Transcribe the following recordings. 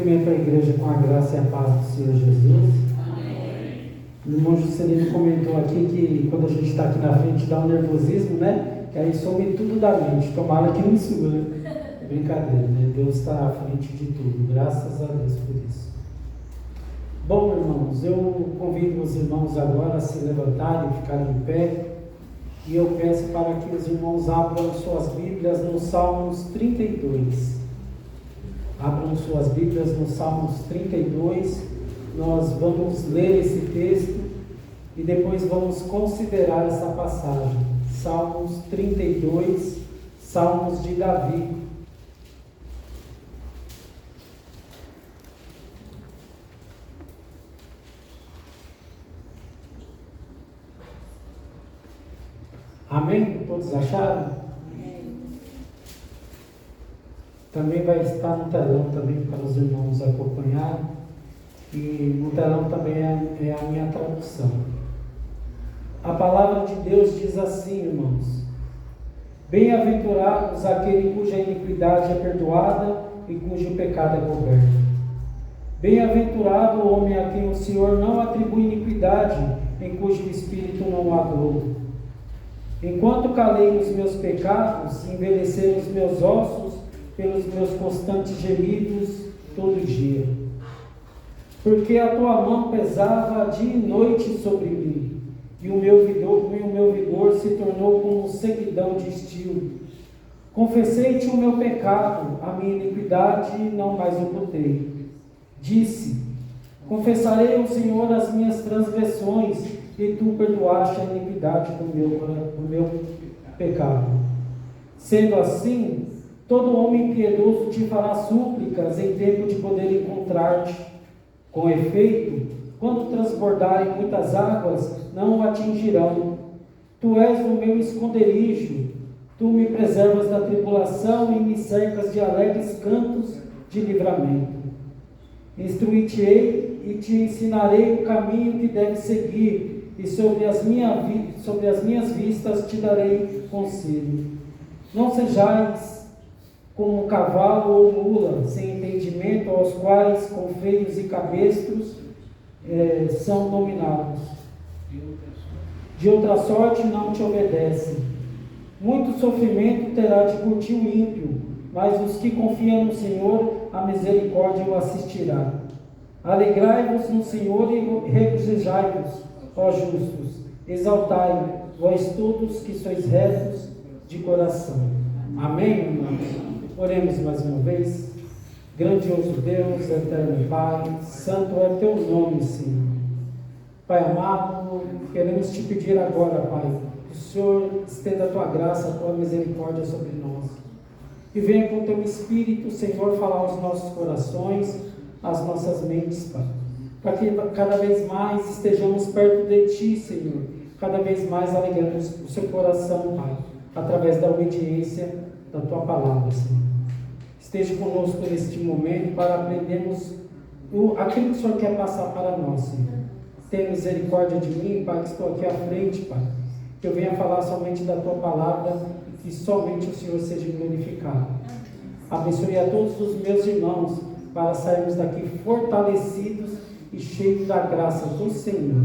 Cumprimento a igreja com a graça e a paz do Senhor Jesus. Amém. O irmão Juscelino comentou aqui que quando a gente está aqui na frente dá um nervosismo, né? Que aí some tudo da mente. Tomara que não suba, né? É brincadeira, né? Deus está à frente de tudo. Graças a Deus por isso. Bom, irmãos, eu convido os irmãos agora a se levantarem, ficarem em pé. E eu peço para que os irmãos abram suas Bíblias no Salmos 32. Abram suas Bíblias no Salmos 32. Nós vamos ler esse texto e depois vamos considerar essa passagem. Salmos 32, Salmos de Davi. Amém? Todos acharam? Também vai estar no telão também para os irmãos acompanharem. E no telão também é a minha tradução. A palavra de Deus diz assim, irmãos: bem-aventurados aquele cuja iniquidade é perdoada e cujo pecado é coberto. Bem-aventurado o homem a quem o Senhor não atribui iniquidade, em cujo espírito não há dolo. Enquanto calei os meus pecados, envelheceram os meus ossos pelos meus constantes gemidos todo dia. Porque a tua mão pesava dia e noite sobre mim, e o meu vigor se tornou como sequidão de estio. Confessei-te o meu pecado, a minha iniquidade não mais ocultei. Disse: confessarei ao Senhor as minhas transgressões, e tu perdoaste a iniquidade do meu pecado. Sendo assim, todo homem piedoso te fará súplicas em tempo de poder encontrar-te. Com efeito, quando transbordarem muitas águas, não o atingirão. Tu és o meu esconderijo, tu me preservas da tribulação e me cercas de alegres cantos de livramento. Instruí-te-ei e te ensinarei o caminho que deves seguir, e sobre as minhas vistas te darei conselho. Não sejais como cavalo ou mula, sem entendimento, aos quais com freios e cabestros são dominados. De outra sorte não te obedecem. Muito sofrimento terá de curtir o ímpio, mas os que confiam no Senhor, a misericórdia o assistirá. Alegrai-vos no Senhor e regozijai-vos, ó justos. Exaltai, vós todos que sois retos de coração. Amém, irmãos? Oremos mais uma vez. Grandioso Deus, eterno Pai, santo é teu nome, Senhor. Pai amado, queremos te pedir agora, Pai, que o Senhor estenda a tua graça, a tua misericórdia sobre nós. E venha com o teu Espírito, Senhor, falar aos nossos corações, às nossas mentes, Pai. Para que cada vez mais estejamos perto de Ti, Senhor. Cada vez mais alegramos o seu coração, Pai, através da obediência da tua palavra, Senhor. Esteja conosco neste momento para aprendermos aquilo que o Senhor quer passar para nós, Senhor. Tenha misericórdia de mim, Pai, que estou aqui à frente, Pai. Que eu venha falar somente da tua palavra e que somente o Senhor seja glorificado. Abençoe a todos os meus irmãos para sairmos daqui fortalecidos e cheios da graça do Senhor.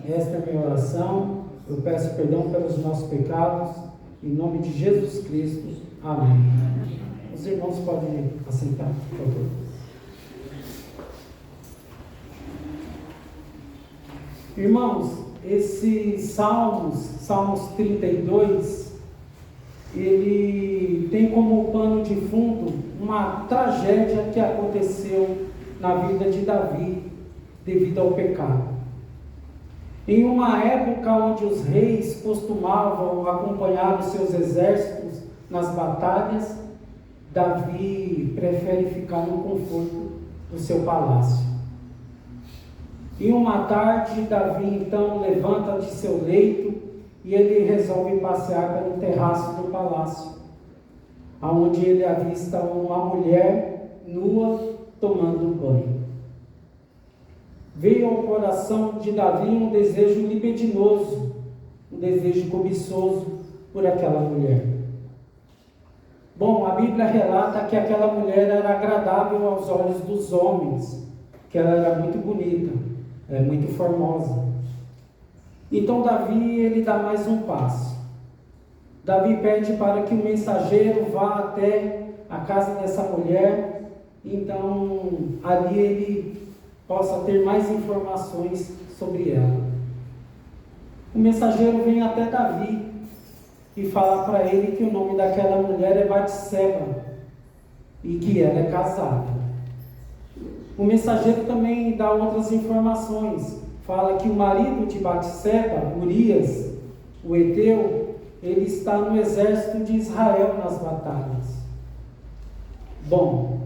Esta é a minha oração. Eu peço perdão pelos nossos pecados. Em nome de Jesus Cristo. Amém. Os irmãos podem assentar, por favor. Irmãos, esse Salmos 32, ele tem como pano de fundo uma tragédia que aconteceu na vida de Davi, devido ao pecado. Em uma época onde os reis costumavam acompanhar os seus exércitos nas batalhas, Davi prefere ficar no conforto do seu palácio. Em uma tarde, Davi então levanta de seu leito e ele resolve passear pelo terraço do palácio, onde ele avista uma mulher nua tomando banho. Veio ao coração de Davi um desejo libidinoso, um desejo cobiçoso por aquela mulher. Bom, a Bíblia relata que aquela mulher era agradável aos olhos dos homens, que ela era muito bonita, muito formosa. Então Davi, ele dá mais um passo. Davi pede para que o mensageiro vá até a casa dessa mulher, então ali ele possa ter mais informações sobre ela. O mensageiro vem até Davi e fala para ele que o nome daquela mulher é Batseba e que ela é casada. O mensageiro também dá outras informações. Fala que o marido de Batseba, Urias, o heteu, ele está no exército de Israel nas batalhas. Bom,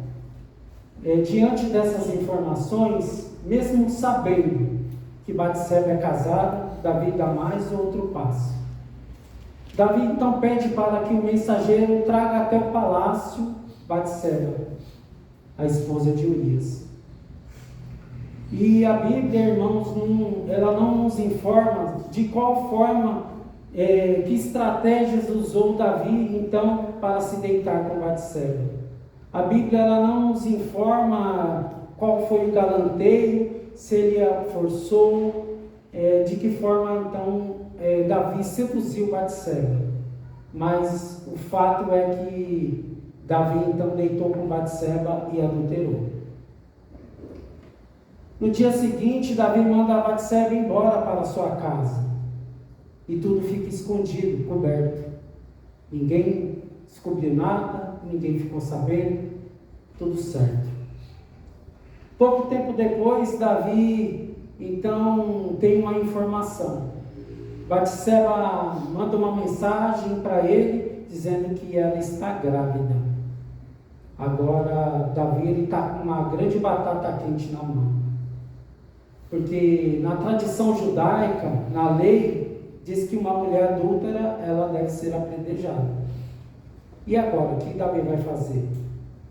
diante dessas informações, mesmo sabendo que Batseba é casada, Davi dá mais outro passo. Davi então pede para que o mensageiro traga até o palácio Batseba, a esposa de Urias. E a Bíblia, irmãos, ela não nos informa de qual forma, que estratégias usou Davi então para se deitar com Batseba. A Bíblia ela não nos informa qual foi o galanteio, se ele a forçou, de que forma então Davi seduziu Batseba. Mas o fato é que Davi então deitou com Batseba e adulterou. No dia seguinte, Davi manda Batseba embora para sua casa. E tudo fica escondido, coberto. Ninguém descobriu nada, ninguém ficou sabendo, tudo certo. Pouco tempo depois, Davi então tem uma informação. Batseba manda uma mensagem para ele dizendo que ela está grávida. Agora Davi está com uma grande batata quente na mão. Porque na tradição judaica, na lei, diz que uma mulher adúltera, ela deve ser apedrejada. E agora, o que Davi vai fazer?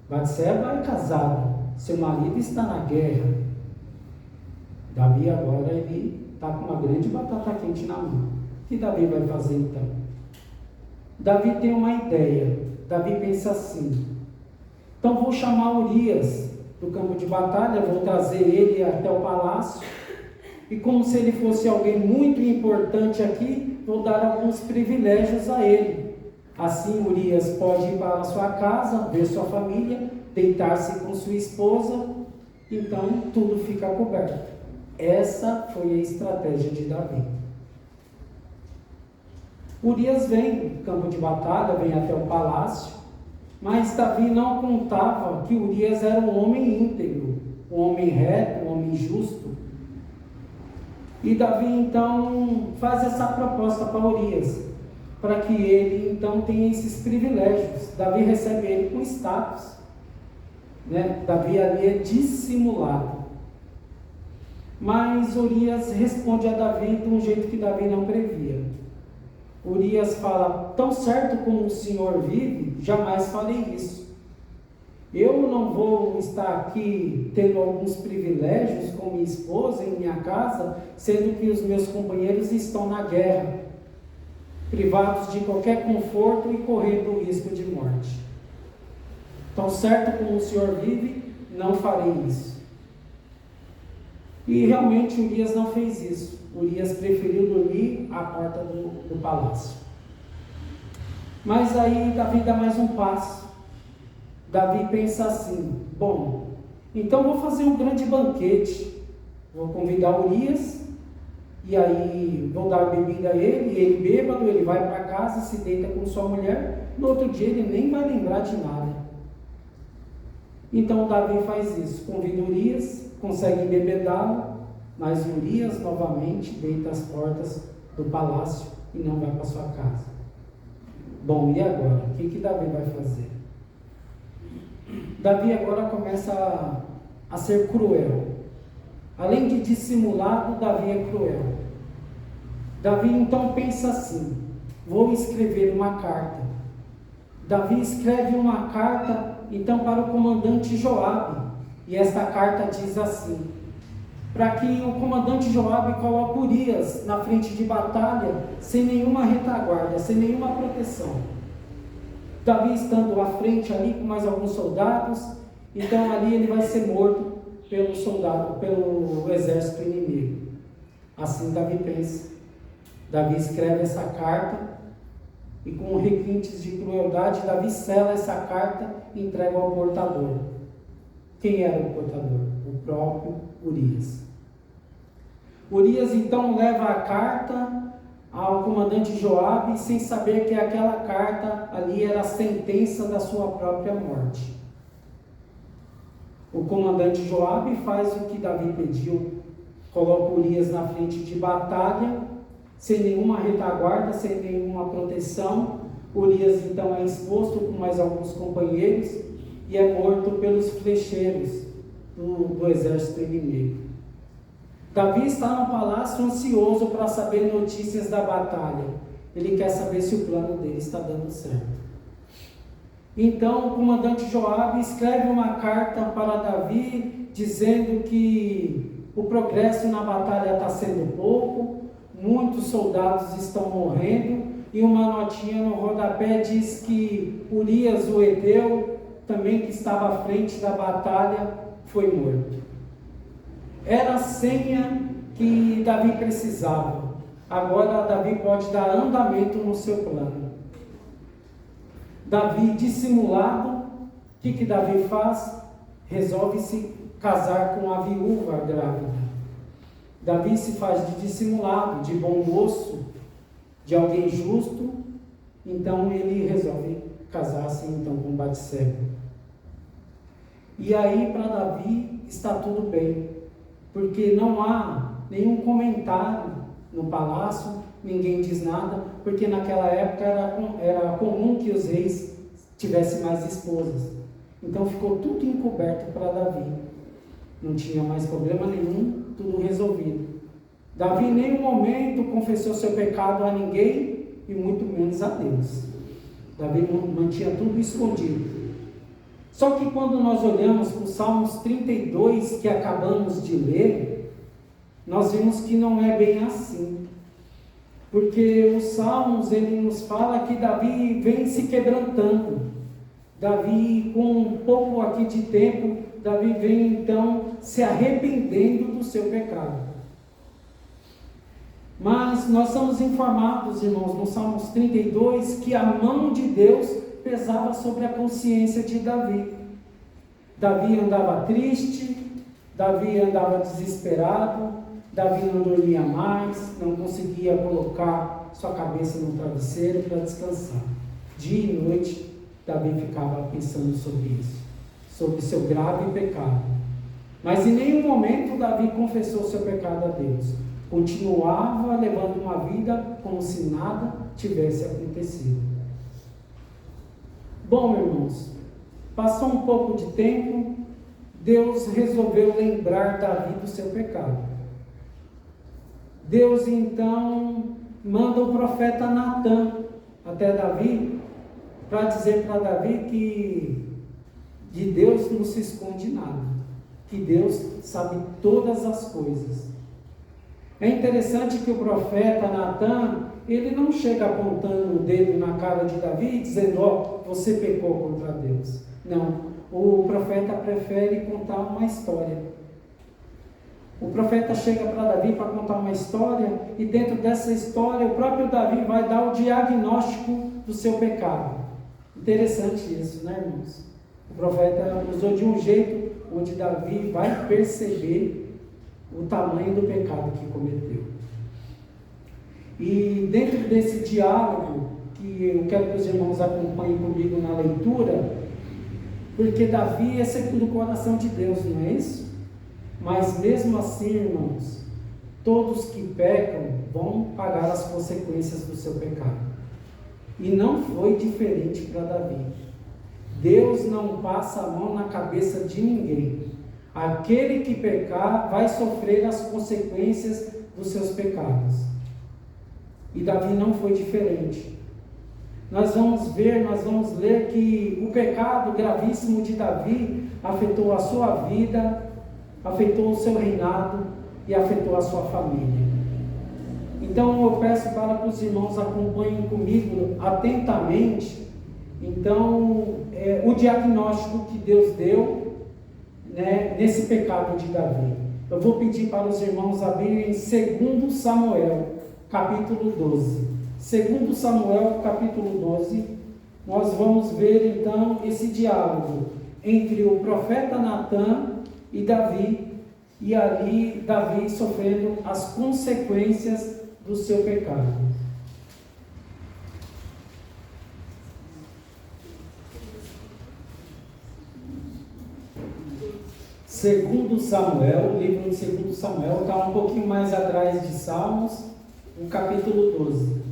Batseba é casada, seu marido está na guerra. Davi agora, ele está com uma grande batata quente na mão. O que Davi vai fazer então? Davi tem uma ideia. Davi pensa assim: então vou chamar Urias do campo de batalha, vou trazer ele até o palácio, e como se ele fosse alguém muito importante aqui, vou dar alguns privilégios a ele. Assim Urias pode ir para a sua casa, ver sua família, deitar-se com sua esposa, então tudo fica coberto. Essa foi a estratégia de Davi. Urias vem do campo de batalha, vem até o palácio, mas Davi não contava que Urias era um homem íntegro, um homem reto, um homem justo. E Davi então faz essa proposta para Urias, para que ele então tenha esses privilégios. Davi recebe ele com status, Davi ali é dissimulado. Mas Urias responde a Davi de um jeito que Davi não previa. Urias fala: tão certo como o Senhor vive, jamais farei isso. Eu não vou estar aqui tendo alguns privilégios com minha esposa em minha casa, sendo que os meus companheiros estão na guerra, privados de qualquer conforto e correndo o risco de morte. Tão certo como o Senhor vive, não farei isso. E realmente Urias não fez isso. Urias preferiu dormir à porta do palácio. Mas aí Davi dá mais um passo. Davi pensa assim: bom, então vou fazer um grande banquete. Vou convidar Urias, e aí vou dar bebida a ele bêbado, ele vai para casa, se deita com sua mulher, no outro dia ele nem vai lembrar de nada. Então Davi faz isso, convida Urias, consegue embebedá-lo, mas Urias novamente deita as portas do palácio e não vai para sua casa. Bom, e agora? O que Davi vai fazer? Davi agora começa a ser cruel. Além de dissimulado, Davi é cruel. Davi então pensa assim: vou escrever uma carta. Davi escreve uma carta então para o comandante Joabe, e esta carta diz assim: para que o comandante Joabe coloque Urias na frente de batalha, sem nenhuma retaguarda, sem nenhuma proteção. Davi estando à frente ali com mais alguns soldados, então ali ele vai ser morto pelo exército inimigo. Assim Davi pensa. Davi escreve essa carta e com requintes de crueldade, Davi sela essa carta e entrega ao portador. Quem era o portador? O próprio Urias. Urias então leva a carta ao comandante Joabe, sem saber que aquela carta ali era a sentença da sua própria morte. O comandante Joabe faz o que Davi pediu, coloca Urias na frente de batalha, sem nenhuma retaguarda, sem nenhuma proteção. Urias então é exposto com mais alguns companheiros e é morto pelos flecheiros do exército inimigo. Davi está no palácio ansioso para saber notícias da batalha. Ele quer saber se o plano dele está dando certo. Então o comandante Joabe escreve uma carta para Davi dizendo que o progresso na batalha está sendo pouco, muitos soldados estão morrendo, e uma notinha no rodapé diz que Urias, o Eteu, também que estava à frente da batalha, foi morto. Era a senha que Davi precisava. Agora Davi pode dar andamento no seu plano. Davi, dissimulado, o que Davi faz? Resolve se casar com a viúva grávida. Davi se faz de dissimulado, de bom moço, de alguém justo, então ele resolve casar-se então com Batseba. E aí para Davi está tudo bem, porque não há nenhum comentário no palácio, ninguém diz nada, porque naquela época era comum que os reis tivessem mais esposas. Então ficou tudo encoberto para Davi. Não tinha mais problema nenhum, tudo resolvido. Davi em nenhum momento confessou seu pecado a ninguém e muito menos a Deus. Davi mantinha tudo escondido. Só que quando nós olhamos para o Salmos 32 que acabamos de ler, nós vimos que não é bem assim. Porque os Salmos, ele nos fala que Davi vem se quebrantando. Davi, com um pouco aqui de tempo, Davi vem então se arrependendo do seu pecado. Mas nós somos informados, irmãos, no Salmos 32, que a mão de Deus pesava sobre a consciência de Davi. Davi andava triste, Davi andava desesperado, Davi não dormia mais, não conseguia colocar sua cabeça no travesseiro para descansar. Dia e noite, Davi ficava pensando sobre isso, sobre seu grave pecado. Mas em nenhum momento Davi confessou seu pecado a Deus. Continuava levando uma vida como se nada tivesse acontecido. Bom, irmãos, passou um pouco de tempo, Deus resolveu lembrar Davi do seu pecado. Deus então manda o profeta Natã até Davi, para dizer para Davi que de Deus não se esconde nada, que Deus sabe todas as coisas. É interessante que o profeta Natã, ele não chega apontando o dedo na cara de Davi, dizendo, você pecou contra Deus. Não, o profeta prefere contar uma história. O profeta chega para Davi para contar uma história, e dentro dessa história, o próprio Davi vai dar o diagnóstico do seu pecado. Interessante isso, né, irmãos? O profeta usou de um jeito onde Davi vai perceber o tamanho do pecado que cometeu. E dentro desse diálogo, que eu quero que os irmãos acompanhem comigo na leitura, porque Davi é segundo o coração de Deus, não é isso? Mas mesmo assim, irmãos, todos que pecam vão pagar as consequências do seu pecado. E não foi diferente para Davi. Deus não passa a mão na cabeça de ninguém. Aquele que pecar vai sofrer as consequências dos seus pecados. E Davi não foi diferente. Nós vamos ler que o pecado gravíssimo de Davi afetou a sua vida, afetou o seu reinado e afetou a sua família. Então eu peço para que os irmãos acompanhem comigo atentamente Então, o diagnóstico que Deus deu, né, nesse pecado de Davi. Eu vou pedir para os irmãos abrirem 2 Samuel, capítulo 12. 2 Samuel, capítulo 12, nós vamos ver então esse diálogo entre o profeta Natã e Davi, e ali Davi sofrendo as consequências do seu pecado. Segundo Samuel, o livro de 2 Samuel está um pouquinho mais atrás de Salmos, no capítulo 12.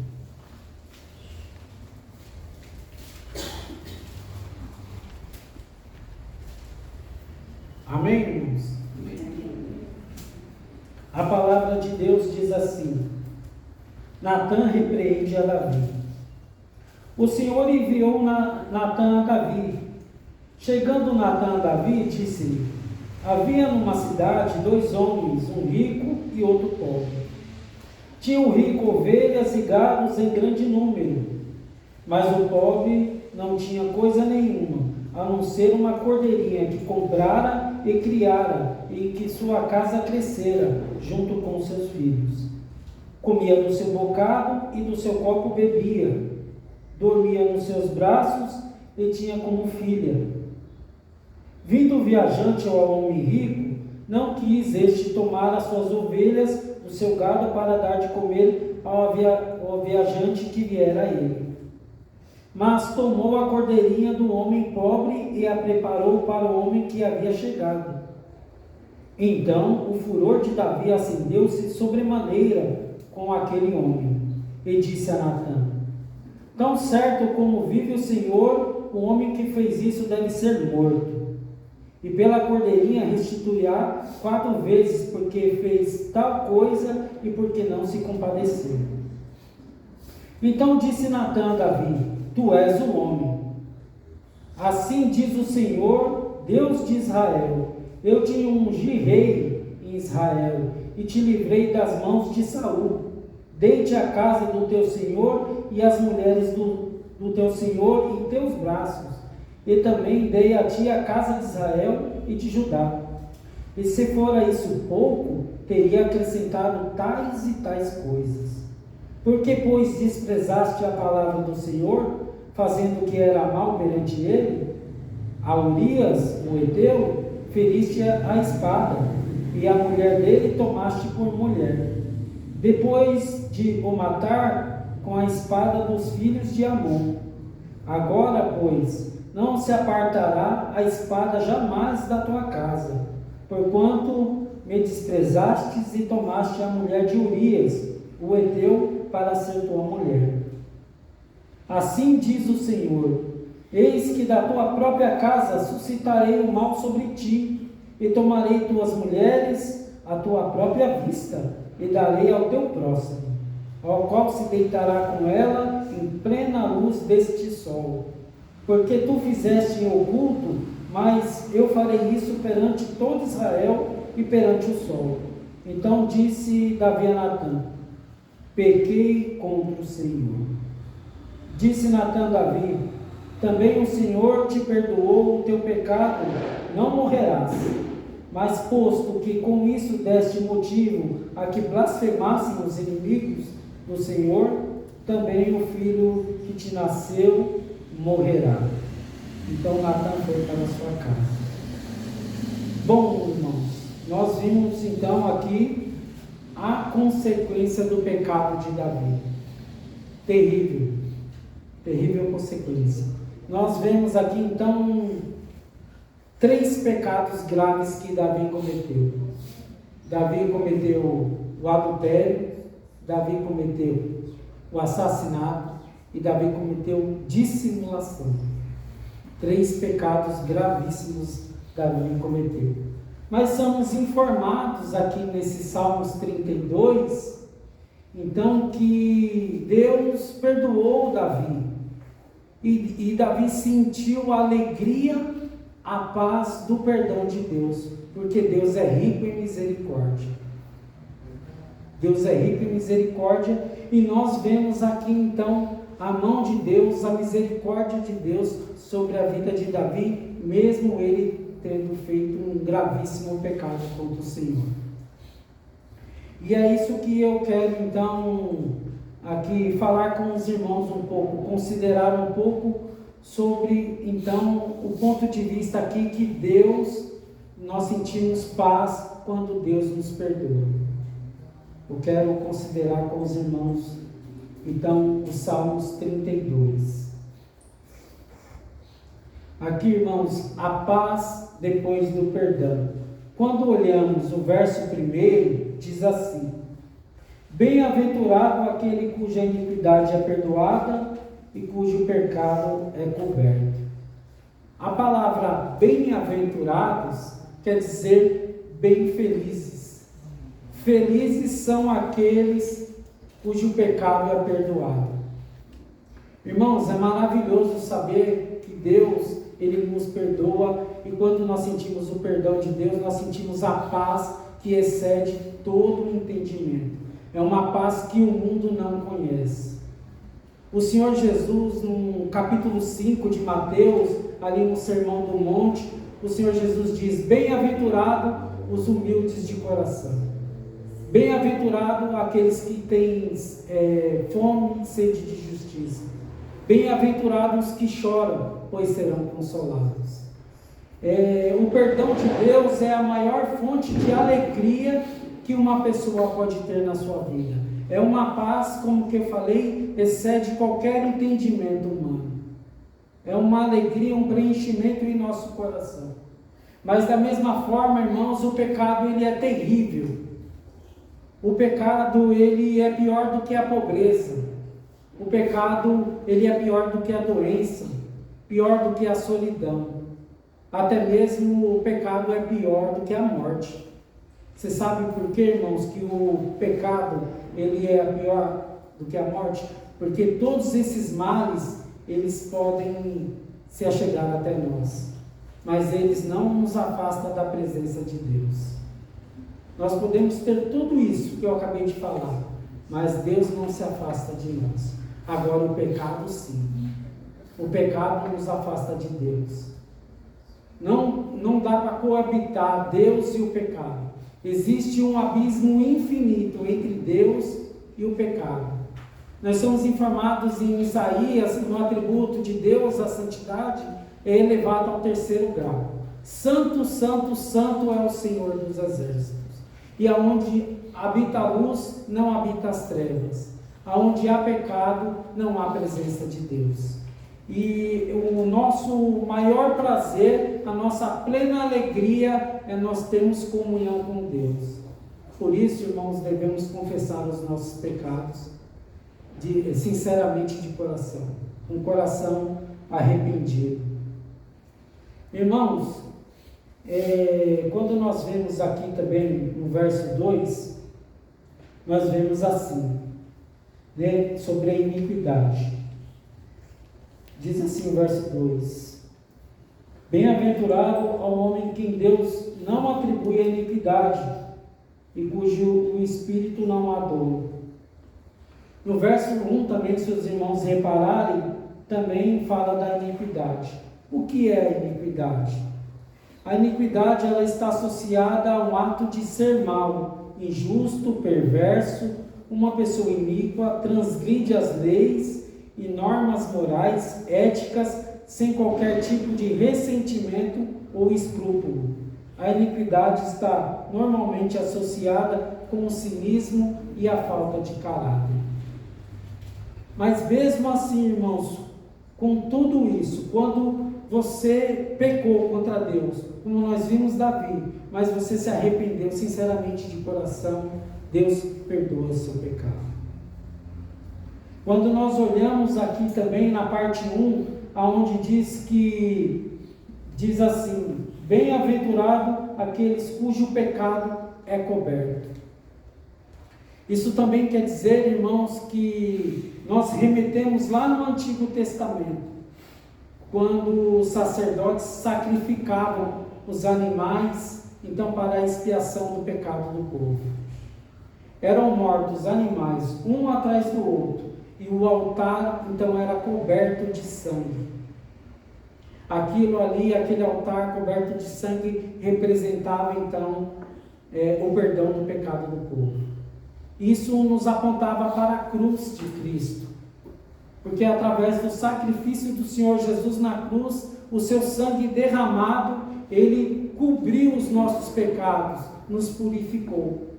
Amém, irmãos? A palavra de Deus diz assim: Natã repreende a Davi. O Senhor enviou Natã a Davi. Chegando Natã a Davi, disse-lhe: havia numa cidade 2 homens, um rico e outro pobre. Tinha o rico ovelhas e gados em grande número, mas o pobre não tinha coisa nenhuma, a não ser uma cordeirinha que comprara e criara, e que sua casa crescera, junto com seus filhos. Comia do seu bocado e do seu copo bebia, dormia nos seus braços e tinha como filha. Vindo o viajante ao homem rico, não quis este tomar as suas ovelhas do seu gado para dar de comer ao viajante que viera a ele. Mas tomou a cordeirinha do homem pobre e a preparou para o homem que havia chegado. Então o furor de Davi acendeu-se sobremaneira com aquele homem, e disse a Natã: tão certo como vive o Senhor, o homem que fez isso deve ser morto. E pela cordeirinha restituirá 4 vezes, porque fez tal coisa e porque não se compadeceu. Então disse Natã a Davi: tu és o homem. Assim diz o Senhor, Deus de Israel: eu te ungi rei em Israel e te livrei das mãos de Saul. Dei-te a casa do teu senhor e as mulheres do teu senhor em teus braços. E também dei a ti a casa de Israel e de Judá. E se fora isso pouco, teria acrescentado tais e tais coisas. Porque, pois, desprezaste a palavra do Senhor, fazendo o que era mal perante ele? A Urias, o heteu, feriste a espada, e a mulher dele tomaste por mulher. Depois de o matar com a espada dos filhos de Amon. Agora, pois, não se apartará a espada jamais da tua casa, porquanto me desprezastes e tomaste a mulher de Urias, o heteu, para ser tua mulher. Assim diz o Senhor: eis que da tua própria casa suscitarei o mal sobre ti, e tomarei tuas mulheres à tua própria vista, e darei ao teu próximo, ao qual se deitará com ela em plena luz deste sol. Porque tu fizeste em oculto, mas eu farei isso perante todo Israel e perante o sol. Então disse Davi a Natã: pequei contra o Senhor. Disse Natã a Davi: também o Senhor te perdoou o teu pecado, não morrerás. Mas posto que com isso deste motivo a que blasfemassem os inimigos do Senhor, também o filho que te nasceu morrerá. Então Natã foi para a sua casa. Bom, irmãos, nós vimos então aqui a consequência do pecado de Davi. Terrível, terrível consequência. Nós vemos aqui então 3 pecados graves que Davi cometeu. Davi cometeu o adultério, Davi cometeu o assassinato e Davi cometeu dissimulação. 3 pecados gravíssimos Davi cometeu. Mas somos informados aqui nesse Salmos 32, então, que Deus perdoou Davi. E Davi sentiu a alegria, a paz do perdão de Deus, porque Deus é rico em misericórdia. Deus é rico em misericórdia, e nós vemos aqui então a mão de Deus, a misericórdia de Deus sobre a vida de Davi, mesmo ele tendo feito um gravíssimo pecado contra o Senhor. E é isso que eu quero então aqui falar com os irmãos um pouco, considerar um pouco sobre então o ponto de vista aqui que Deus, nós sentimos paz quando Deus nos perdoa. Eu quero considerar com os irmãos então os Salmos 32. Aqui, irmãos, a paz depois do perdão. Quando olhamos o verso 1, diz assim: bem-aventurado aquele cuja iniquidade é perdoada e cujo pecado é coberto. A palavra bem-aventurados quer dizer bem felizes. Felizes são aqueles cujo pecado é perdoado. Irmãos, é maravilhoso saber que Deus, Ele nos perdoa, e quando nós sentimos o perdão de Deus, nós sentimos a paz que excede todo o entendimento. É uma paz que o mundo não conhece. O Senhor Jesus, no capítulo 5 de Mateus, ali no Sermão do Monte, o Senhor Jesus diz: bem-aventurado os humildes de coração. Bem-aventurado aqueles que têm fome e sede de justiça. Bem-aventurados os que choram, pois serão consolados. O perdão de Deus é a maior fonte de alegria que uma pessoa pode ter na sua vida. É uma paz, como que eu falei, excede qualquer entendimento humano. É uma alegria, um preenchimento em nosso coração. Mas da mesma forma, irmãos, o pecado ele é terrível. O pecado ele é pior do que a pobreza. O pecado ele é pior do que a doença, pior do que a solidão. Até mesmo o pecado é pior do que a morte. Você sabe por quê, irmãos, que o pecado ele é pior do que a morte? Porque todos esses males, eles podem se achegar até nós, mas eles não nos afastam da presença de Deus. Nós podemos ter tudo isso que eu acabei de falar, mas Deus não se afasta de nós. Agora o pecado sim. O pecado nos afasta de Deus. Não dá para coabitar Deus e o pecado. Existe um abismo infinito entre Deus e o pecado. Nós somos informados em Isaías, no atributo de Deus, a santidade é elevado ao 3º grau. Santo, santo, santo é o Senhor dos exércitos. E aonde habita a luz, não habita as trevas. Aonde há pecado, não há presença de Deus. E o nosso maior prazer, a nossa plena alegria é nós termos comunhão com Deus. Por isso, irmãos, devemos confessar os nossos pecados sinceramente de coração, um coração arrependido. Irmãos, quando nós vemos aqui também no verso 2, nós vemos assim, né, sobre a iniquidade. Diz assim o verso 2: bem-aventurado ao homem quem Deus não atribui a iniquidade e cujo o Espírito não há dolo. No verso 1 também, se os irmãos repararem, também fala da iniquidade. O que é a iniquidade? A iniquidade ela está associada a um ato de ser mau, injusto, perverso. Uma pessoa iníqua transgride as leis e normas morais, éticas, sem qualquer tipo de ressentimento ou escrúpulo. A iniquidade está normalmente associada com o cinismo e a falta de caráter. Mas mesmo assim, irmãos, com tudo isso, quando você pecou contra Deus, como nós vimos Davi, mas você se arrependeu sinceramente de coração, Deus perdoa o seu pecado. Quando nós olhamos aqui também na parte 1, aonde diz assim: bem-aventurado aqueles cujo pecado é coberto. Isso também quer dizer, irmãos, que nós remetemos lá no Antigo Testamento, quando os sacerdotes sacrificavam os animais, então para a expiação do pecado do povo. Eram mortos animais, um atrás do outro, e o altar então era coberto de sangue. Aquilo ali, aquele altar coberto de sangue, representava então o perdão do pecado do povo. Isso nos apontava para a cruz de Cristo, porque através do sacrifício do Senhor Jesus na cruz, o seu sangue derramado, ele cobriu os nossos pecados, nos purificou.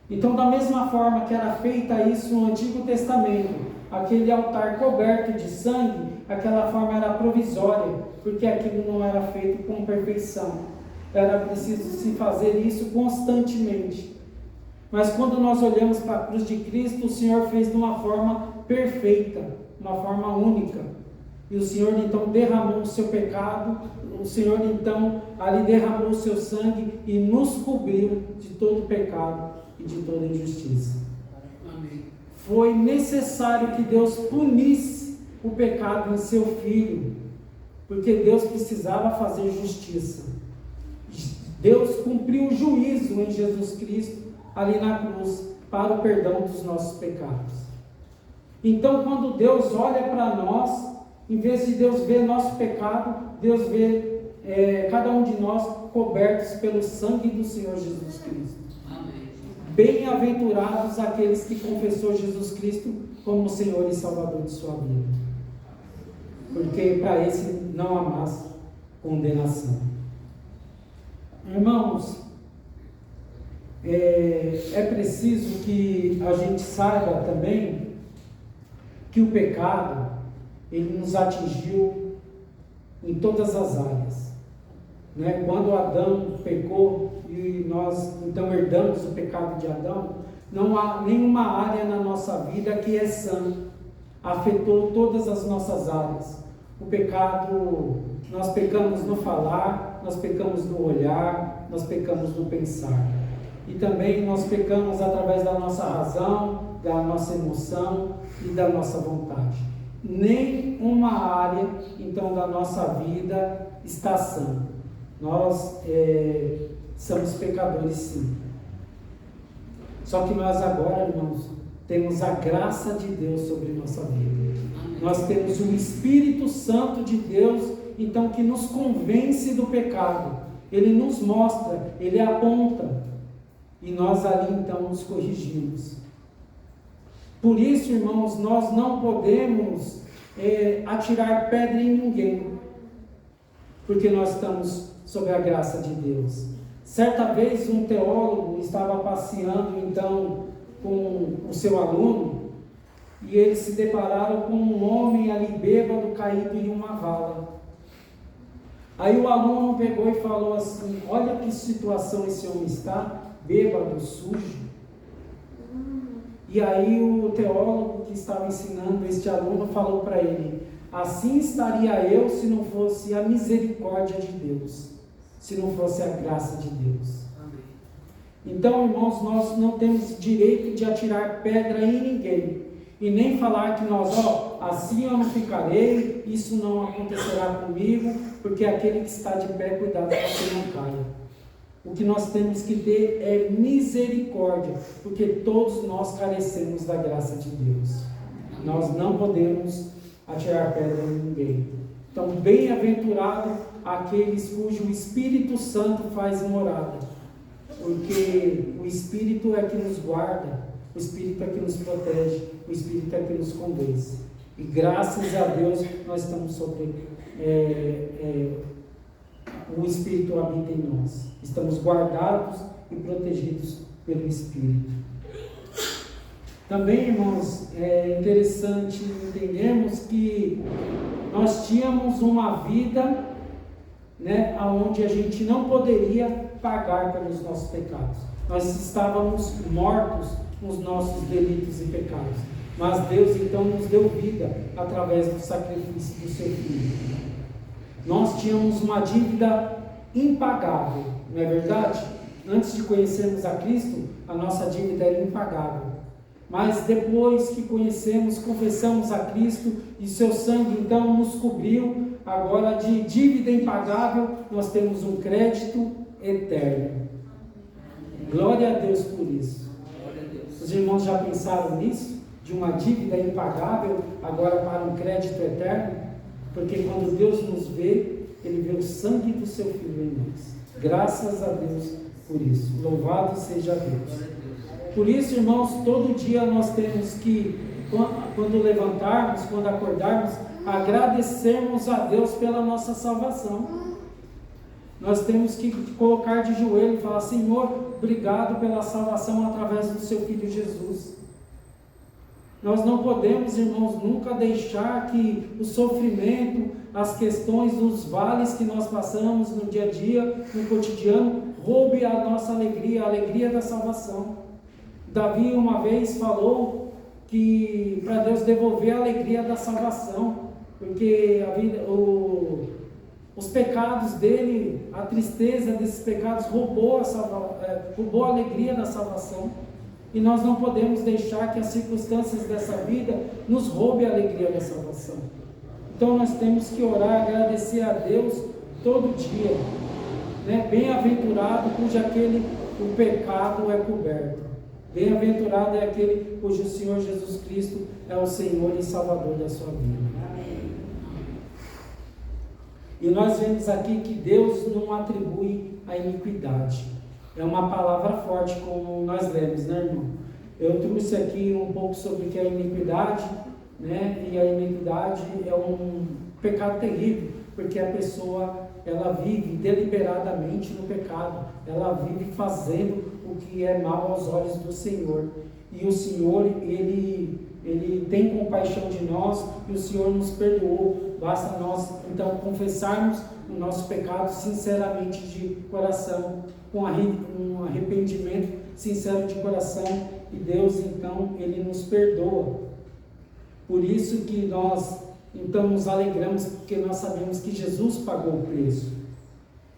Então, da mesma forma que era feita isso no Antigo Testamento, aquele altar coberto de sangue, aquela forma era provisória, porque aquilo não era feito com perfeição. Era preciso se fazer isso constantemente. Mas quando nós olhamos para a cruz de Cristo, o Senhor fez de uma forma perfeita, uma forma única. E o Senhor então derramou o seu pecado, o Senhor então ali derramou o seu sangue e nos cobriu de todo pecado e de toda injustiça. Amém. Foi necessário que Deus punisse o pecado em seu Filho, porque Deus precisava fazer justiça. Deus cumpriu o juízo em Jesus Cristo ali na cruz para o perdão dos nossos pecados. Então, quando Deus olha para nós, em vez de Deus ver nosso pecado, Deus vê cada um de nós cobertos pelo sangue do Senhor Jesus Cristo. Amém. Bem-aventurados aqueles que confessou Jesus Cristo como Senhor e Salvador de sua vida, porque para esse não há mais condenação. Irmãos, é preciso que a gente saiba também que o pecado, ele nos atingiu em todas as áreas, né? Quando Adão pecou e nós então herdamos o pecado de Adão, não há nenhuma área na nossa vida que é sã, afetou todas as nossas áreas. O pecado, nós pecamos no falar, nós pecamos no olhar, nós pecamos no pensar. E também nós pecamos através da nossa razão, da nossa emoção e da nossa vontade. Nem uma área, então, da nossa vida está sã. Nós somos pecadores, sim. Só que nós agora, irmãos, temos a graça de Deus sobre nossa vida. Nós temos o Espírito Santo de Deus, então, que nos convence do pecado. Ele nos mostra, ele aponta. E nós ali então nos corrigimos. Por isso, irmãos, nós não podemos atirar pedra em ninguém, porque nós estamos sob a graça de Deus. Certa vez um teólogo estava passeando então com o seu aluno, e eles se depararam com um homem ali bêbado, caído em uma vala. Aí o aluno pegou e falou assim: olha que situação esse homem está, bêbado, sujo. E aí o teólogo que estava ensinando este aluno falou para ele: assim estaria eu se não fosse a misericórdia de Deus, se não fosse a graça de Deus. Amém. Então, irmãos, nós não temos direito de atirar pedra em ninguém, e nem falar que nós, assim eu não ficarei, isso não acontecerá comigo, porque aquele que está de pé, cuidado para que não caia. O que nós temos que ter é misericórdia, porque todos nós carecemos da graça de Deus. Nós não podemos atirar pedra em ninguém. Então, bem-aventurado aqueles cujo Espírito Santo faz morada, porque o Espírito é que nos guarda, o Espírito é que nos protege, o Espírito é que nos convence. E graças a Deus nós estamos sobre o Espírito habita em nós. Estamos guardados e protegidos pelo Espírito. Também, irmãos, é interessante entendermos que nós tínhamos uma vida, né, onde a gente não poderia pagar pelos nossos pecados. Nós estávamos mortos nos nossos delitos e pecados. Mas Deus então nos deu vida através do sacrifício do seu Filho. Nós tínhamos uma dívida impagável, não é verdade? Antes de conhecermos a Cristo, a nossa dívida era impagável. Mas depois que conhecemos, confessamos a Cristo e seu sangue então nos cobriu, agora de dívida impagável, nós temos um crédito eterno. Glória a Deus por isso. Os irmãos já pensaram nisso? de uma dívida impagável, agora para um crédito eterno, porque quando Deus nos vê, Ele vê o sangue do seu Filho em nós. Graças a Deus por isso. Louvado seja Deus. Por isso, irmãos, todo dia nós temos que, quando levantarmos, quando acordarmos, agradecermos a Deus pela nossa salvação. Nós temos que colocar de joelho e falar: Senhor, obrigado pela salvação através do seu Filho Jesus. Nós não podemos, irmãos, nunca deixar que o sofrimento, as questões dos vales que nós passamos no dia a dia, no cotidiano, roube a nossa alegria, a alegria da salvação. Davi uma vez falou que para Deus devolver a alegria da salvação, porque os pecados dele, a tristeza desses pecados roubou a alegria da salvação. E nós não podemos deixar que as circunstâncias dessa vida nos roubem a alegria da salvação. Então nós temos que orar, agradecer a Deus todo dia, né? Bem-aventurado o pecado é coberto. Bem-aventurado é aquele cujo Senhor Jesus Cristo é o Senhor e Salvador da sua vida. Amém. E nós vemos aqui que Deus não atribui a iniquidade. É uma palavra forte, como nós lemos, né, irmão? Eu trouxe aqui um pouco sobre o que é a iniquidade, né? E a iniquidade é um pecado terrível, porque a pessoa, ela vive deliberadamente no pecado, ela vive fazendo o que é mal aos olhos do Senhor. E o Senhor, Ele tem compaixão de nós, e o Senhor nos perdoou. Basta nós, então, confessarmos o nosso pecado sinceramente de coração, com um arrependimento sincero de coração, e Deus, então, Ele nos perdoa. Por isso que nós, então, nos alegramos, porque nós sabemos que Jesus pagou o preço.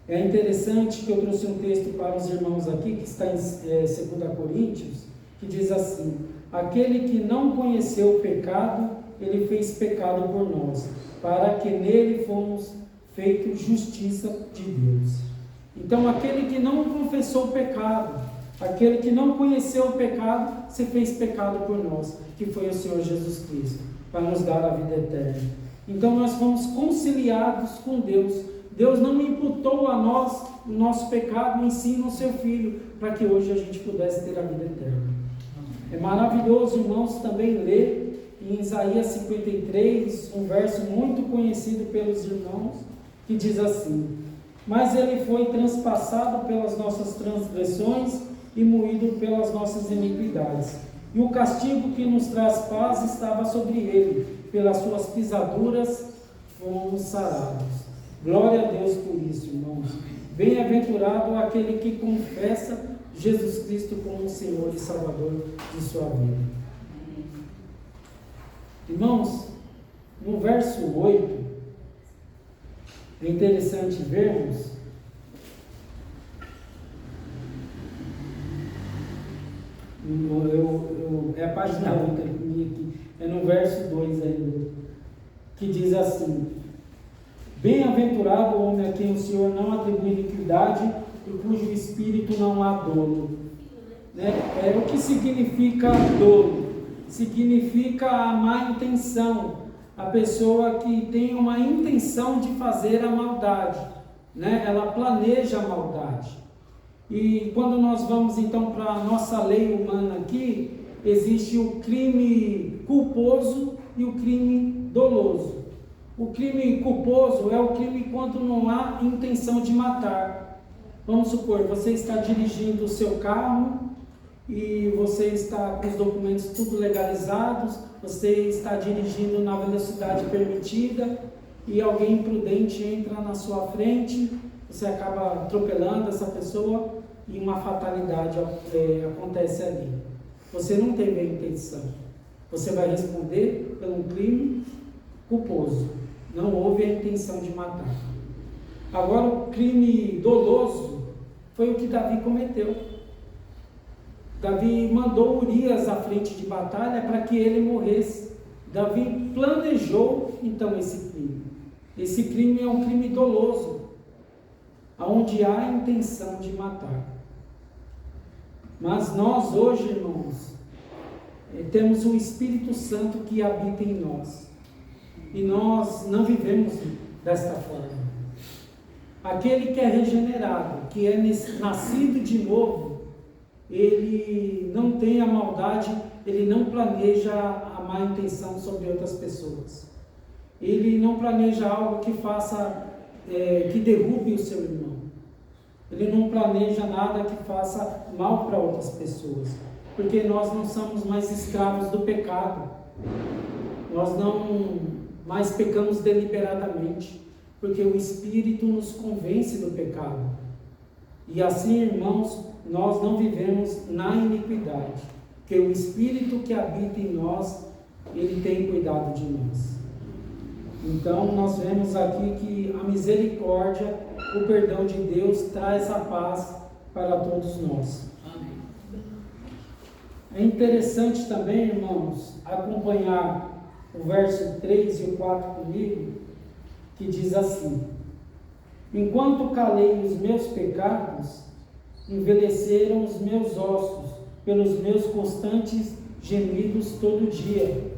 É interessante que eu trouxe um texto para os irmãos aqui, que está em 2 Coríntios, que diz assim: aquele que não conheceu o pecado, ele fez pecado por nós, para que nele fomos feitos justiça de Deus. Então, aquele que não confessou o pecado, aquele que não conheceu o pecado, se fez pecado por nós, que foi o Senhor Jesus Cristo, para nos dar a vida eterna. Então, nós fomos conciliados com Deus. Deus não imputou a nós o nosso pecado, em si no seu Filho, para que hoje a gente pudesse ter a vida eterna. É maravilhoso, irmãos, também ler em Isaías 53, um verso muito conhecido pelos irmãos, que diz assim: mas ele foi transpassado pelas nossas transgressões e moído pelas nossas iniquidades. E o castigo que nos traz paz estava sobre ele, pelas suas pisaduras fomos sarados. Glória a Deus por isso, irmãos. Bem-aventurado aquele que confessa Jesus Cristo como Senhor e Salvador de sua vida. Irmãos, no verso 8, é interessante vermos é a página 8 aqui, é no verso 2 ainda, que diz assim: bem-aventurado o homem a quem o Senhor não atribui iniquidade e cujo espírito não há dolo. Né? O que significa dolo? Significa a má intenção, a pessoa que tem uma intenção de fazer a maldade, né? Ela planeja a maldade. E quando nós vamos então para a nossa lei humana aqui, existe o crime culposo e o crime doloso. O crime culposo é o crime quando não há intenção de matar. Vamos supor, você está dirigindo o seu carro e você está com os documentos tudo legalizados, você está dirigindo na velocidade permitida e alguém imprudente entra na sua frente, você acaba atropelando essa pessoa e uma fatalidade acontece ali. Você não teve a intenção. Você vai responder por um crime culposo. Não houve a intenção de matar. Agora, o crime doloso foi o que Davi cometeu. Davi mandou Urias à frente de batalha para que ele morresse. Davi planejou então esse crime. Esse crime é um crime doloso, onde há a intenção de matar. Mas nós hoje, irmãos, temos o Espírito Santo que habita em nós. E nós não vivemos desta forma. Aquele que é regenerado, que é nascido de novo, ele não tem a maldade, ele não planeja a má intenção sobre outras pessoas. Ele não planeja algo que faça, que derrube o seu irmão. Ele não planeja nada que faça mal para outras pessoas. Porque nós não somos mais escravos do pecado. Nós não mais pecamos deliberadamente. Porque o Espírito nos convence do pecado. E assim, irmãos, nós não vivemos na iniquidade. Porque o Espírito que habita em nós, ele tem cuidado de nós. Então, nós vemos aqui que a misericórdia, o perdão de Deus traz a paz para todos nós. Amém. É interessante também, irmãos, acompanhar o verso 3 e o 4 comigo, que diz assim: enquanto calei os meus pecados, envelheceram os meus ossos pelos meus constantes gemidos todo dia,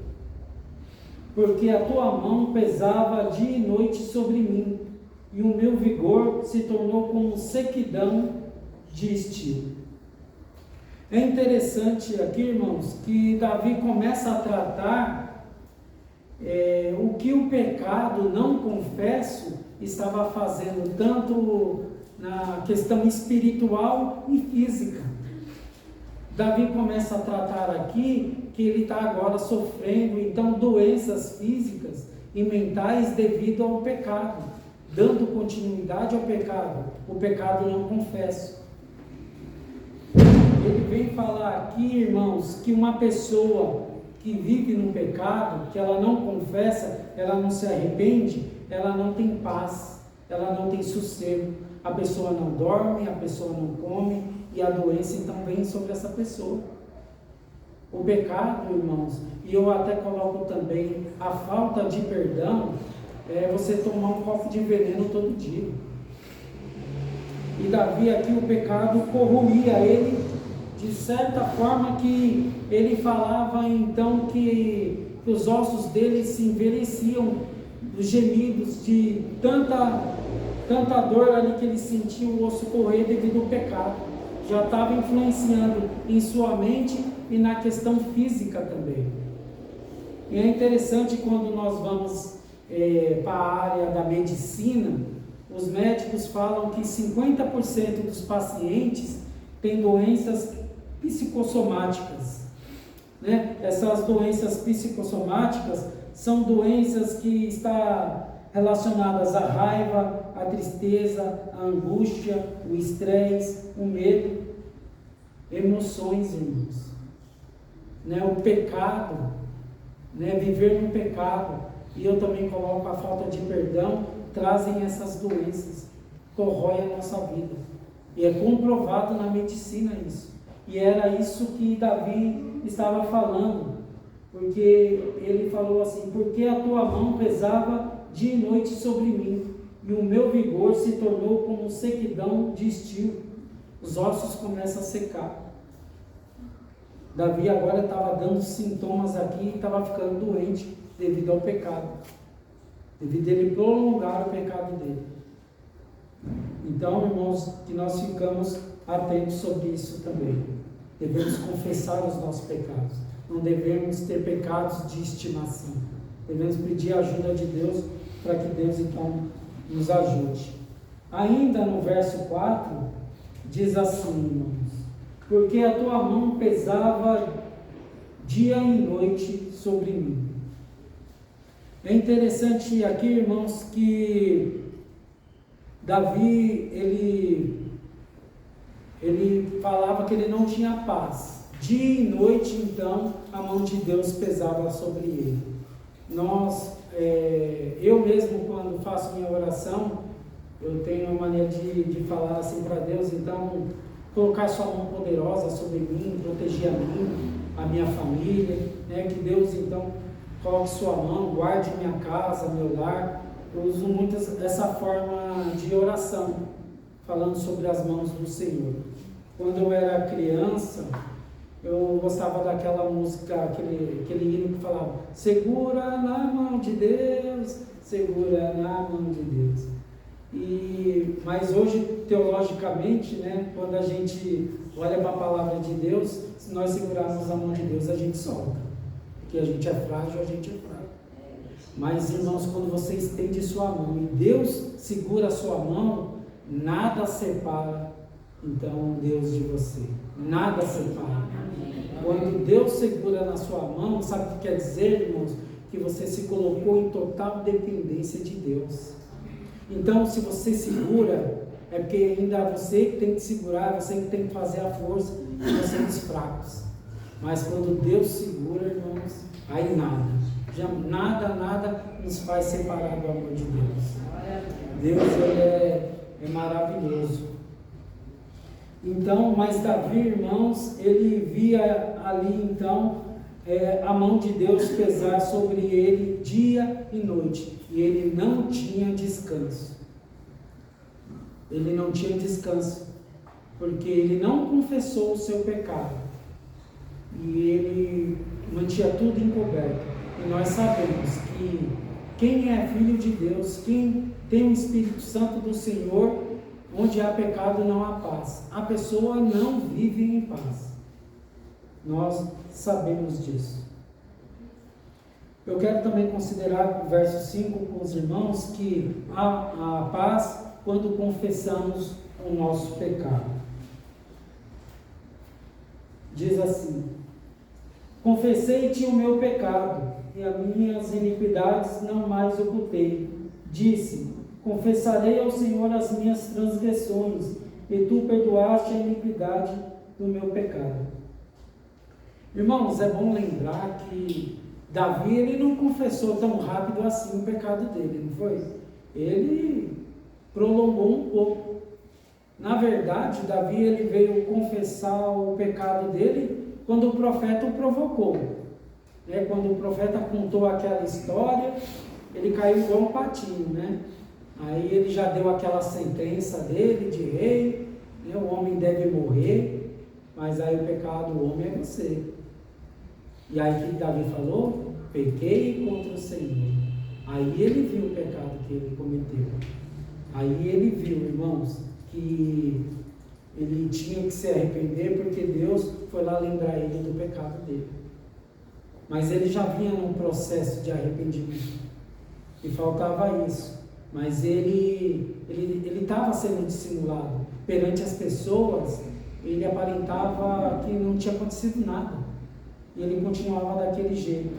porque a tua mão pesava dia e noite sobre mim, e o meu vigor se tornou como sequidão de estio. É interessante aqui, irmãos, que Davi começa a tratar o que o pecado não confesso estava fazendo, tanto na questão espiritual e física. Davi começa a tratar aqui que ele está agora sofrendo, então, doenças físicas e mentais devido ao pecado, dando continuidade ao pecado, o pecado não confesso. Ele vem falar aqui, irmãos, que uma pessoa que vive no pecado, que ela não confessa, ela não se arrepende, ela não tem paz, ela não tem sossego. A pessoa não dorme, a pessoa não come, e a doença então vem sobre essa pessoa. O pecado, irmãos, e eu até coloco também a falta de perdão, é você tomar um copo de veneno todo dia. E Davi aqui, o pecado corroía ele de certa forma que ele falava então que os ossos dele se envelheciam, os gemidos de tanta dor ali que ele sentia o osso correr devido ao pecado. Já estava influenciando em sua mente e na questão física também. E é interessante quando nós vamos para a área da medicina, os médicos falam que 50% dos pacientes têm doenças psicossomáticas, né? Essas doenças psicossomáticas são doenças que estão relacionadas à raiva, à tristeza, à angústia, o estresse, o medo, emoções, irmãos, né? O pecado, né? Viver no pecado, e eu também coloco a falta de perdão, trazem essas doenças, corrói a nossa vida, e é comprovado na medicina isso. E era isso que Davi estava falando, porque ele falou assim: porque a tua mão pesava dia e noite sobre mim, e o meu vigor se tornou como sequidão de estio. Os ossos começam a secar. Davi agora estava dando sintomas aqui e estava ficando doente devido ao pecado, devido a ele prolongar o pecado dele. Então, irmãos, que nós ficamos atentos sobre isso também. Devemos confessar os nossos pecados. Não devemos ter pecados de estimação. Devemos pedir a ajuda de Deus para que Deus então nos ajude. Ainda no verso 4, diz assim, irmãos: porque a tua mão pesava dia e noite sobre mim. É interessante aqui, irmãos, que Davi, ele falava que ele não tinha paz. Dia e noite, então, a mão de Deus pesava sobre ele. Eu mesmo, quando faço minha oração, eu tenho uma maneira de falar assim para Deus, então, colocar sua mão poderosa sobre mim, proteger a mim, a minha família, né? Que Deus, então, coloque sua mão, guarde minha casa, meu lar. Eu uso muito essa forma de oração, falando sobre as mãos do Senhor. Quando eu era criança, Eu gostava daquela música, aquele hino que falava: segura na mão de Deus, segura na mão de Deus. Mas hoje, teologicamente, né, quando a gente olha para a palavra de Deus, se nós segurarmos a mão de Deus, a gente solta, porque a gente é frágil, a gente é fraco. Mas, irmãos, quando você estende sua mão e Deus segura a sua mão, nada separa, então, Deus de você. Nada separa. Quando Deus segura na sua mão, sabe o que quer dizer, irmãos? Que você se colocou em total dependência de Deus. Então, se você segura, é porque ainda você que tem que segurar, você que tem que fazer a força, e nós somos fracos. Mas quando Deus segura, irmãos, aí nada nos faz separar do amor de Deus. Deus, ele é maravilhoso. Então, mas Davi, irmãos, ele via ali então a mão de Deus pesar sobre ele dia e noite, e ele não tinha descanso. Ele não tinha descanso, porque ele não confessou o seu pecado, e ele mantinha tudo encoberto. E nós sabemos que quem é filho de Deus, quem tem o Espírito Santo do Senhor, onde há pecado não há paz. A pessoa não vive em paz. Nós sabemos disso. Eu quero também considerar o verso 5 com os irmãos, que há a paz quando confessamos o nosso pecado. Diz assim: confessei-te o meu pecado, e as minhas iniquidades não mais ocultei. Disse: confessarei ao Senhor as minhas transgressões, e tu perdoaste a iniquidade do meu pecado. Irmãos, é bom lembrar que Davi, ele não confessou tão rápido assim o pecado dele, não foi? Ele prolongou um pouco. Na verdade, Davi, ele veio confessar o pecado dele quando o profeta o provocou. Quando o profeta contou aquela história, ele caiu igual um patinho, né? Aí ele já deu aquela sentença dele de rei, né? O homem deve morrer, mas aí o pecado do homem é você. E aí o que Davi falou? Pequei contra o Senhor. Aí ele viu o pecado que ele cometeu. Aí ele viu, irmãos, que ele tinha que se arrepender, porque Deus foi lá lembrar ele do pecado dele. Mas ele já vinha num processo de arrependimento, e faltava isso. Mas ele estava sendo dissimulado. Perante as pessoas, ele aparentava que não tinha acontecido nada. E ele continuava daquele jeito.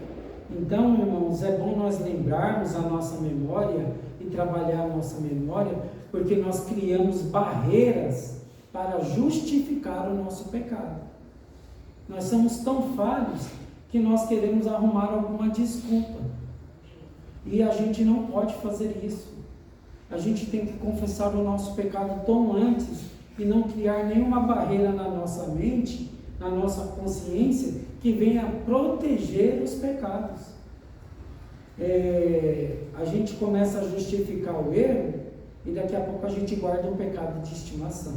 Então, irmãos, é bom nós lembrarmos a nossa memória e trabalhar a nossa memória, porque nós criamos barreiras para justificar o nosso pecado. Nós somos tão falhos que nós queremos arrumar alguma desculpa. E a gente não pode fazer isso. A gente tem que confessar o nosso pecado tão antes e não criar nenhuma barreira na nossa mente, na nossa consciência, que venha proteger os pecados. A gente começa a justificar o erro e daqui a pouco a gente guarda um pecado de estimação.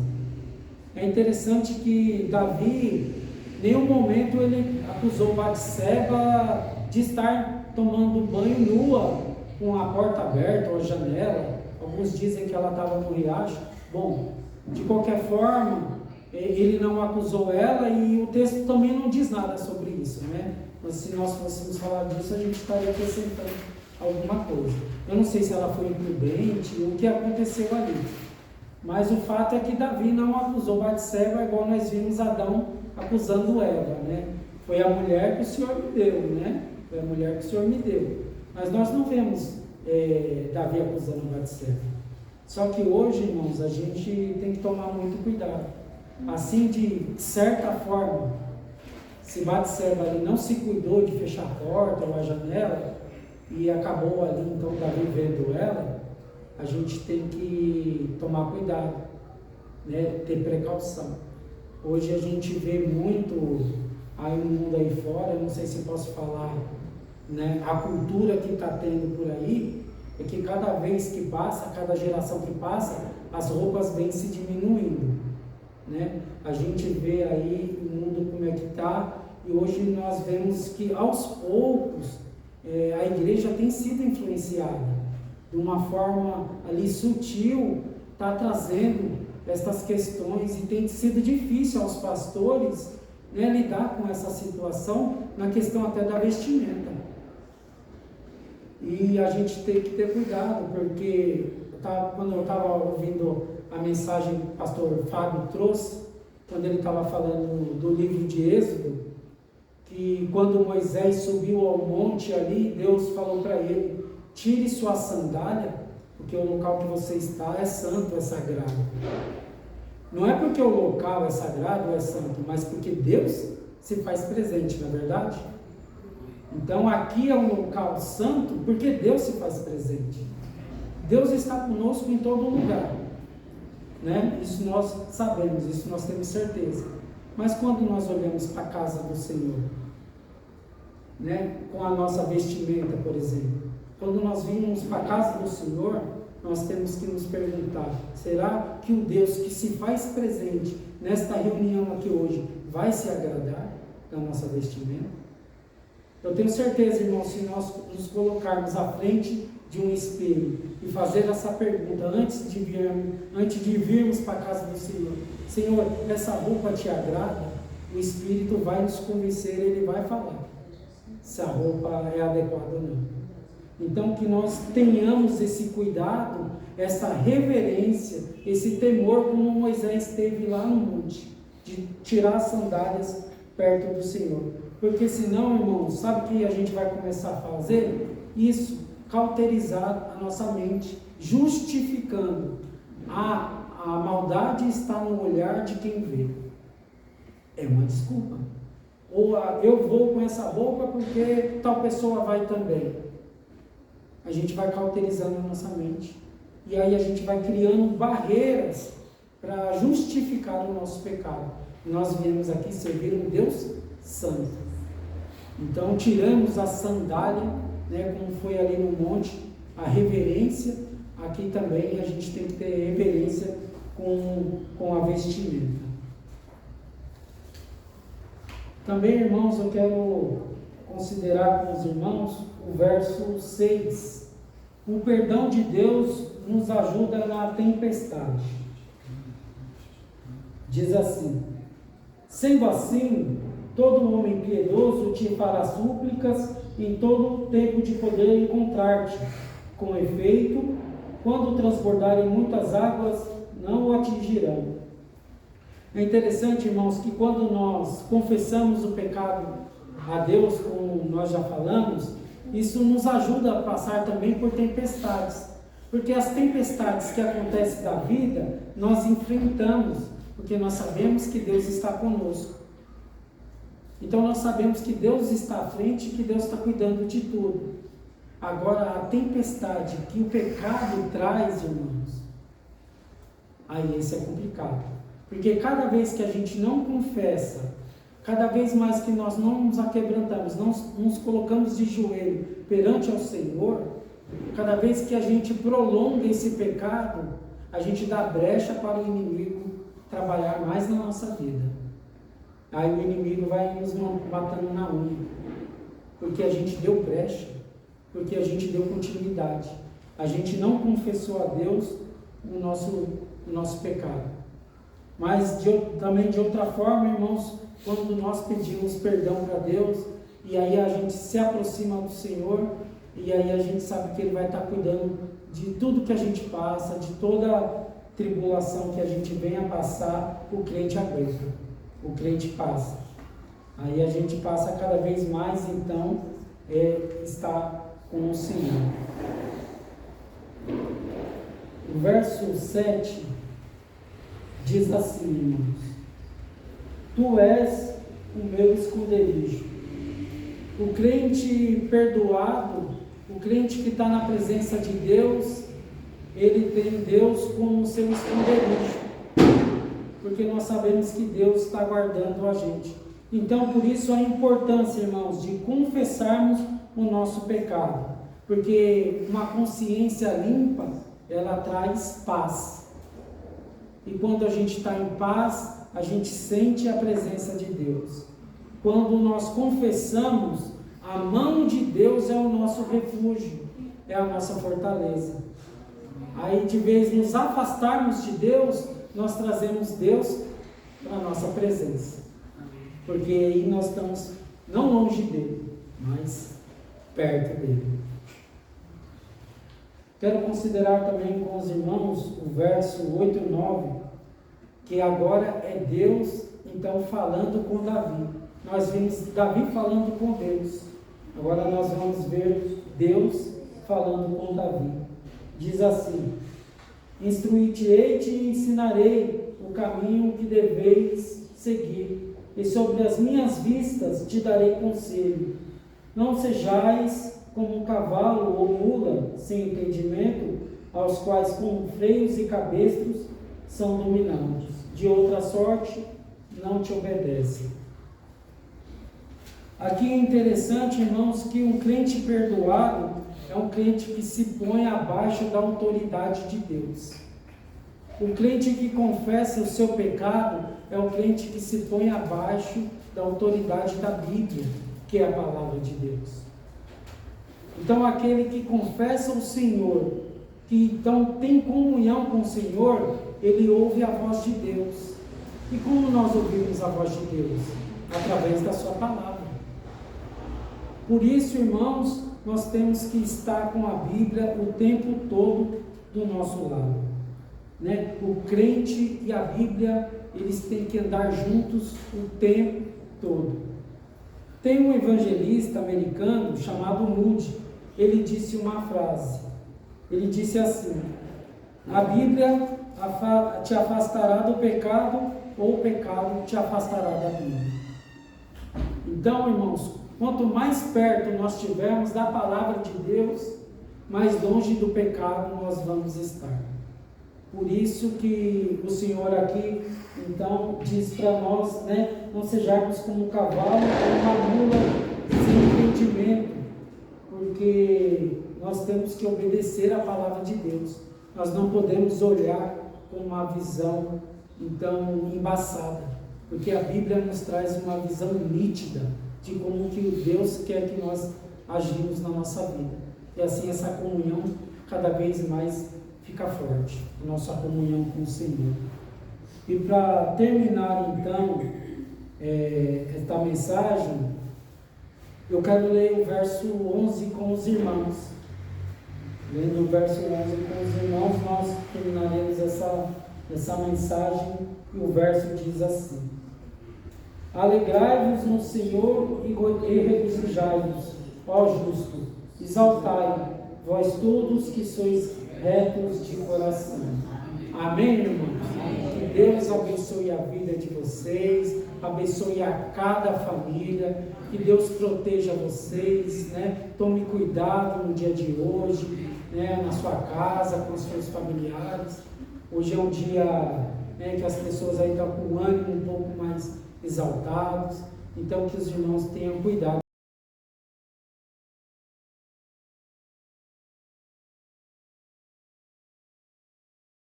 É interessante que Davi, em nenhum momento ele acusou Batseba de estar tomando banho nua, com a porta aberta ou a janela. Alguns dizem que ela estava no riacho. Bom, de qualquer forma, ele não acusou ela, e o texto também não diz nada sobre isso, né? Mas se nós fôssemos falar disso, a gente estaria acrescentando alguma coisa. Eu não sei se ela foi imprudente, o que aconteceu ali. Mas o fato é que Davi não acusou Batseba, igual nós vimos Adão acusando Eva, né? Foi a mulher que o Senhor me deu, né? Foi a mulher que o Senhor me deu. Mas nós não vemos Davi acusando Batseba. Só que hoje, irmãos, a gente tem que tomar muito cuidado. Assim, de certa forma, se Batseba ali não se cuidou de fechar a porta ou a janela, e acabou ali, então, Davi vendo ela, a gente tem que tomar cuidado, né? Ter precaução. Hoje a gente vê muito aí no mundo aí fora, eu não sei se posso falar, né? A cultura que está tendo por aí é que cada vez que passa, cada geração que passa, as roupas vêm se diminuindo. né? A gente vê aí o mundo como é que está, e hoje nós vemos que aos poucos a igreja tem sido influenciada de uma forma ali sutil, está trazendo estas questões, e tem sido difícil aos pastores, né, lidar com essa situação na questão até da vestimenta. E a gente tem que ter cuidado, porque quando eu estava ouvindo a mensagem que o pastor Fábio trouxe, quando ele estava falando do livro de Êxodo, que quando Moisés subiu ao monte ali, Deus falou para ele: tire sua sandália, porque o local que você está é santo, é sagrado. Não é porque o local é sagrado ou é santo, mas porque Deus se faz presente, não é verdade? Então aqui é um local santo porque Deus se faz presente. Deus está conosco em todo lugar, né? Isso nós sabemos, isso nós temos certeza. Mas quando nós olhamos para a casa do Senhor, né, com a nossa vestimenta, por exemplo, quando nós vimos para a casa do Senhor, nós temos que nos perguntar: será que o Deus que se faz presente nesta reunião aqui hoje vai se agradar da nossa vestimenta? Eu tenho certeza, irmãos, se nós nos colocarmos à frente de um espelho e fazer essa pergunta antes de virmos para a casa do Senhor: Senhor, essa roupa te agrada? O Espírito vai nos convencer, ele vai falar se a roupa é adequada ou não. Então, que nós tenhamos esse cuidado, essa reverência, esse temor, como Moisés teve lá no monte, de tirar as sandálias perto do Senhor. Porque senão, irmãos, sabe o que a gente vai começar a fazer? Isso, cauterizar a nossa mente, justificando. A maldade está no olhar de quem vê. É uma desculpa. Ou eu vou com essa roupa porque tal pessoa vai também. A gente vai cauterizando a nossa mente. E aí a gente vai criando barreiras para justificar o nosso pecado. Nós viemos aqui servir um Deus santo. Então tiramos a sandália, né, como foi ali no monte, a reverência. Aqui também a gente tem que ter reverência com a vestimenta. Também, irmãos, eu quero considerar com os irmãos o verso 6. O perdão de Deus nos ajuda na tempestade. Diz assim: sendo assim, todo homem piedoso te fará súplicas em todo o tempo de poder encontrar-te. Com efeito, quando transbordarem muitas águas, não o atingirão. É interessante, irmãos, que quando nós confessamos o pecado a Deus, como nós já falamos, isso nos ajuda a passar também por tempestades. Porque as tempestades que acontecem da vida, nós enfrentamos, porque nós sabemos que Deus está conosco. Então nós sabemos que Deus está à frente e que Deus está cuidando de tudo. Agora, a tempestade que o pecado traz, irmãos, aí esse é complicado. Porque cada vez que a gente não confessa, cada vez mais que nós não nos aquebrantamos, não nos colocamos de joelho perante ao Senhor, cada vez que a gente prolonga esse pecado, a gente dá brecha para o inimigo trabalhar mais na nossa vida. Aí o inimigo vai nos matando na unha, porque a gente deu brecha, porque a gente deu continuidade. A gente não confessou a Deus o nosso pecado. Mas também de outra forma, irmãos, quando nós pedimos perdão para Deus, e aí a gente se aproxima do Senhor, e aí a gente sabe que Ele vai estar cuidando de tudo que a gente passa, de toda tribulação que a gente venha passar, o crente aguenta, o crente passa. Aí a gente passa cada vez mais, então, está com o Senhor. O verso 7 diz assim, irmãos: tu és o meu esconderijo. O crente perdoado, o crente que está na presença de Deus, ele tem Deus como seu esconderijo, porque nós sabemos que Deus está guardando a gente. Então, por isso a importância, irmãos, de confessarmos o nosso pecado, porque uma consciência limpa, ela traz paz. E quando a gente está em paz, a gente sente a presença de Deus. Quando nós confessamos, a mão de Deus é o nosso refúgio, é a nossa fortaleza. Aí, de vez de nos afastarmos de Deus, nós trazemos Deus para a nossa presença. Porque aí nós estamos não longe dele, mas perto dele. Quero considerar também com os irmãos o verso 8 e 9, que agora é Deus, então, falando com Davi. Nós vimos Davi falando com Deus. Agora nós vamos ver Deus falando com Davi. Diz assim: instruir-te-ei-te e ensinarei o caminho que deveis seguir, e sobre as minhas vistas te darei conselho. Não sejais como um cavalo ou mula sem entendimento, aos quais com freios e cabestros são dominados. De outra sorte, não te obedecem. Aqui é interessante, irmãos, que um crente perdoado é um crente que se põe abaixo da autoridade de Deus. O crente que confessa o seu pecado é um crente que se põe abaixo da autoridade da Bíblia, que é a palavra de Deus. Então, aquele que confessa o Senhor, que então tem comunhão com o Senhor, ele ouve a voz de Deus. E como nós ouvimos a voz de Deus? Através da sua palavra. Por isso, irmãos, nós temos que estar com a Bíblia o tempo todo do nosso lado. Né? O crente e a Bíblia, eles têm que andar juntos o tempo todo. Tem um evangelista americano chamado Moody. Ele disse uma frase. Ele disse assim: a Bíblia te afastará do pecado, ou o pecado te afastará da Bíblia. Então, irmãos, quanto mais perto nós estivermos da palavra de Deus, mais longe do pecado nós vamos estar. Por isso que o Senhor aqui, então, diz para nós, né, não sejamos como um cavalo ou uma mula sem entendimento, porque nós temos que obedecer à palavra de Deus. Nós não podemos olhar com uma visão, então, embaçada, porque a Bíblia nos traz uma visão nítida de como que o Deus quer que nós agimos na nossa vida. E assim essa comunhão cada vez mais fica forte, a nossa comunhão com o Senhor. E para terminar então esta mensagem, eu quero ler o verso 11 com os irmãos. Lendo o verso 11 com os irmãos, nós terminaremos essa mensagem, e o verso diz assim: alegrai-vos no Senhor e regozijai-vos, ó justo, exaltai, vós todos que sois retos de coração. Amém, irmãos? Que Deus abençoe a vida de vocês, abençoe a cada família, que Deus proteja vocês, né? Tome cuidado no dia de hoje, né? Na sua casa, com os seus familiares. Hoje é um dia, né, que as pessoas aí estão com o ânimo um pouco mais exaltados, então que os irmãos tenham cuidado.